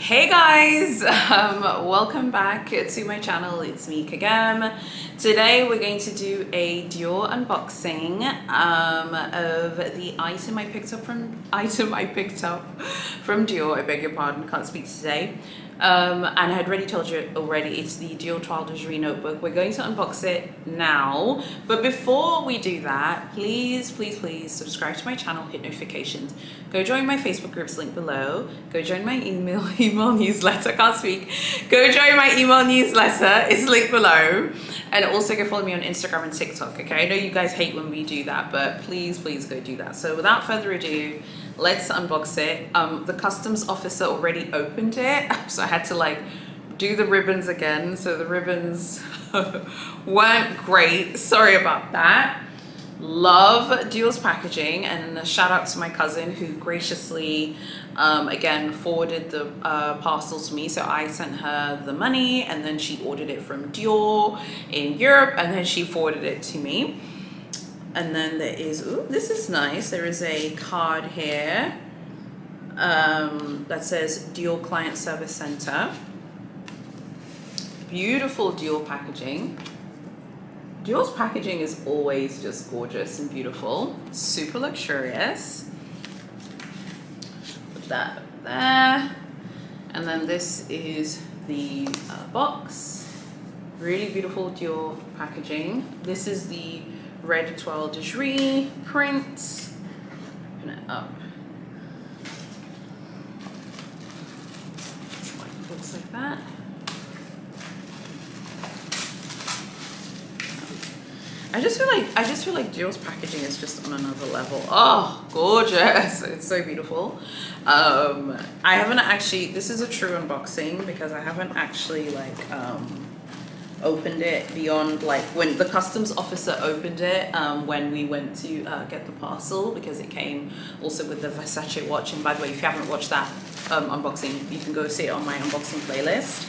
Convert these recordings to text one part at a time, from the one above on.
Hey guys, welcome back to my channel. It's me Kagam. Today we're going to do a Dior unboxing of the item I picked up from Dior. I beg your pardon, can't speak today. And I had already told you already, it's the Dior Toile De Jouy notebook. We're going to unbox it now, but before we do that, please subscribe to my channel, hit notifications, go join my Facebook groups, link below, go join my email newsletter, can't speak, go join my email newsletter, it's linked below, and also go follow me on Instagram and TikTok. Okay, I know you guys hate when we do that, but please go do that. So without further ado, let's unbox it. The customs officer already opened it, so I had to like do the ribbons again. So the ribbons weren't great. Sorry about that. Love Dior's packaging, and a shout out to my cousin who graciously again forwarded the parcel to me. So I sent her the money, and then she ordered it from Dior in Europe, and then she forwarded it to me. And then there is, ooh, this is nice. There is a card here that says Dior Client Service Center. Beautiful Dior packaging. Dior's packaging is always just gorgeous and beautiful. Super luxurious. Put that there. And then this is the box. Really beautiful Dior packaging. This is the red Toile De Jouy print. Open it up. So it looks like that. I just feel like Dior's packaging is just on another level. Oh, gorgeous. It's so beautiful. I haven't actually, this is a true unboxing because I haven't actually like opened it beyond like when the customs officer opened it when we went to get the parcel, because it came also with the Versace watch. And by the way, if you haven't watched that unboxing, you can go see it on my unboxing playlist.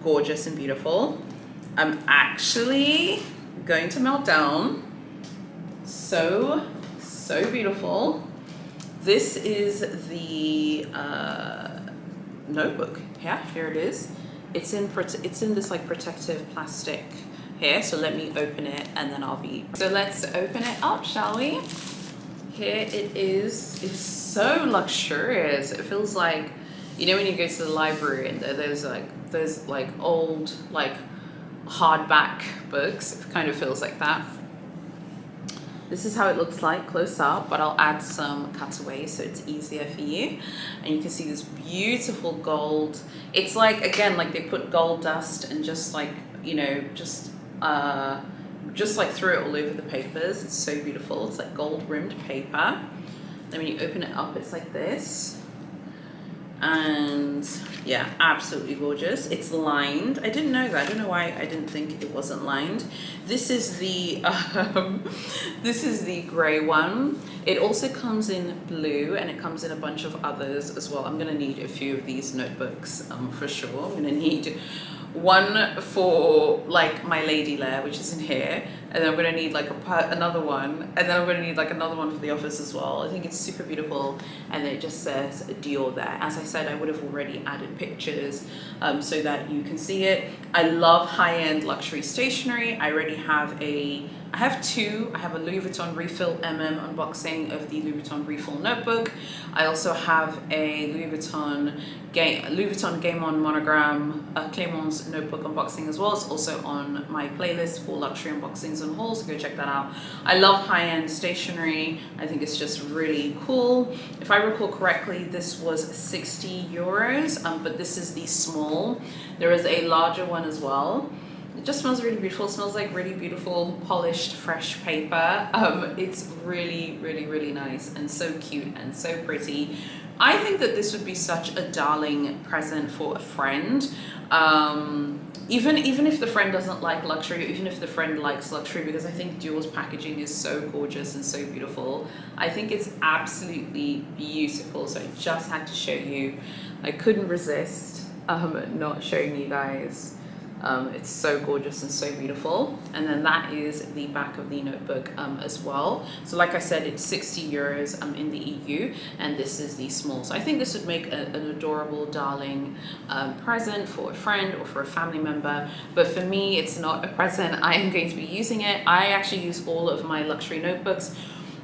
Gorgeous and beautiful. I'm actually going to melt down. So beautiful. This is the notebook. Yeah, here it is. It's in this like protective plastic here, so let me open it and then I'll be, so let's open it up, shall we? Here it is. It's so luxurious. It feels like, you know, when you go to the library and there's like old like hardback books, it kind of feels like that. This is how it looks like close up, but I'll add some cutaways so it's easier for you. And you can see this beautiful gold. It's like, again, like they put gold dust and just like, you know, just like threw it all over the papers. It's so beautiful. It's like gold rimmed paper. Then when you open it up, it's like this. And yeah, absolutely gorgeous. It's lined. I didn't know that. I don't know why I didn't think it wasn't lined. This is the gray one. It also comes in blue, and it comes in a bunch of others as well. I'm gonna need a few of these notebooks for sure. I'm gonna need one for like my lady lair, which is in here, and then I'm gonna need like another one, and then I'm gonna need like another one for the office as well. I think it's super beautiful, and it just says Dior there. As I said, I would have already added pictures so that you can see it. I love high-end luxury stationery. I already have I have two. I have a Louis Vuitton Refill unboxing of the Louis Vuitton Refill notebook. I also have a Louis Vuitton Game On Monogram Clément's notebook unboxing as well. It's also on my playlist for luxury unboxings and hauls, so go check that out. I love high-end stationery. I think it's just really cool. If I recall correctly, this was 60 euros, but this is the small. There is a larger one as well. It just smells really beautiful. It smells like really beautiful, polished, fresh paper. It's really nice and so cute and so pretty. I think that this would be such a darling present for a friend. Even if the friend doesn't like luxury, even if the friend likes luxury, because I think Dior's packaging is so gorgeous and so beautiful. I think it's absolutely beautiful. So I just had to show you. I couldn't resist not showing you guys It's so gorgeous and so beautiful. And then that is the back of the notebook as well. So like I said, it's 60 euros in the EU, and this is the small. So I think this would make an adorable, darling present for a friend or for a family member. But for me, it's not a present. I am going to be using it. I actually use all of my luxury notebooks.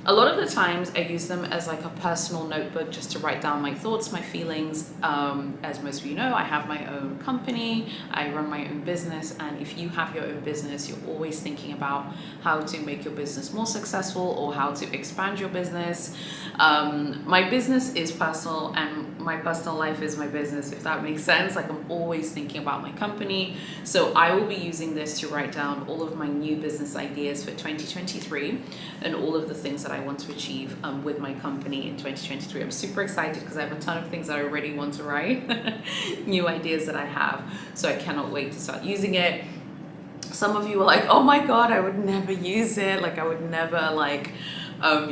A lot of the times I use them as like a personal notebook just to write down my thoughts, my feelings. As most of you know, I have my own company, I run my own business, and if you have your own business, you're always thinking about how to make your business more successful or how to expand your business. My business is personal and my personal life is my business, if that makes sense. Like, I'm always thinking about my company. So I will be using this to write down all of my new business ideas for 2023 and all of the things that I want to achieve with my company in 2023. I'm super excited because I have a ton of things that I already want to write, new ideas that I have. So I cannot wait to start using it. Some of you are like, oh my God, I would never use it. Like, I would never like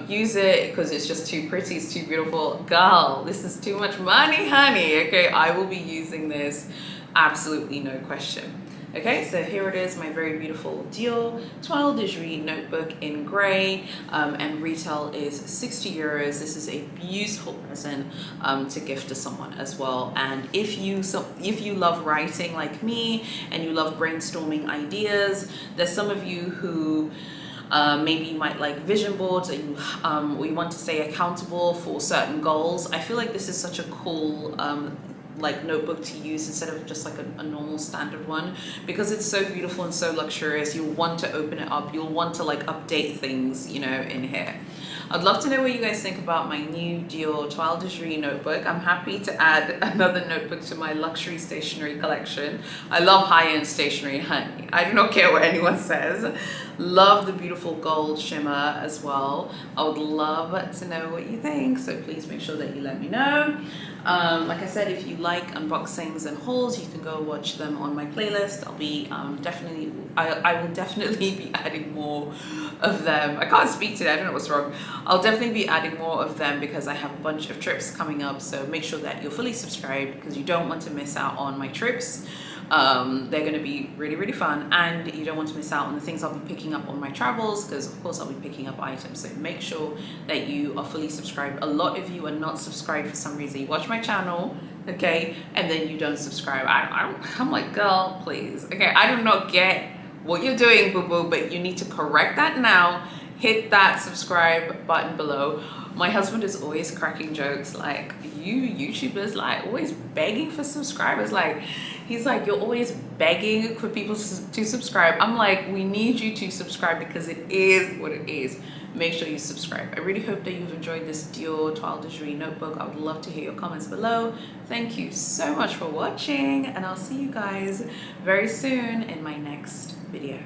use it because it's just too pretty, it's too beautiful. Girl, this is too much money, honey. Okay, I will be using this, absolutely no question. Okay, so here it is, my very beautiful Dior Toile De Jouy notebook in grey, and retail is 60 euros. This is a beautiful present to gift to someone as well. And if you love writing like me and you love brainstorming ideas, there's some of you who maybe you might like vision boards, or you want to stay accountable for certain goals. I feel like this is such a cool like notebook to use instead of just like a normal standard one, because it's so beautiful and so luxurious. You'll want to open it up, you'll want to like update things, you know, in here. I'd love to know what you guys think about my new Dior Toile De Jouy notebook. I'm happy to add another notebook to my luxury stationery collection. I love high-end stationery, honey. I do not care what anyone says. Love the beautiful gold shimmer as well. I would love to know what you think, so please make sure that you let me know. Like I said, if you like unboxings and hauls, you can go watch them on my playlist. I'll be I will definitely be adding more of them. I can't speak today, I don't know what's wrong. I'll definitely be adding more of them because I have a bunch of trips coming up, so make sure that you're fully subscribed because you don't want to miss out on my trips. They're going to be really, really fun, and you don't want to miss out on the things I'll be picking up on my travels, because of course I'll be picking up items. So make sure that you are fully subscribed. A lot of you are not subscribed for some reason. You watch my channel, okay, and then you don't subscribe. I'm like, girl, please. Okay, I do not get what you're doing, boo-boo, but you need to correct that now. Hit that subscribe button below. My husband is always cracking jokes like, you YouTubers like always begging for subscribers. Like, he's like, you're always begging for people to subscribe. I'm like, we need you to subscribe because it is what it is. Make sure you subscribe. I really hope that you've enjoyed this Dior Toile De Jouy notebook. I would love to hear your comments below. Thank you so much for watching, and I'll see you guys very soon in my next video.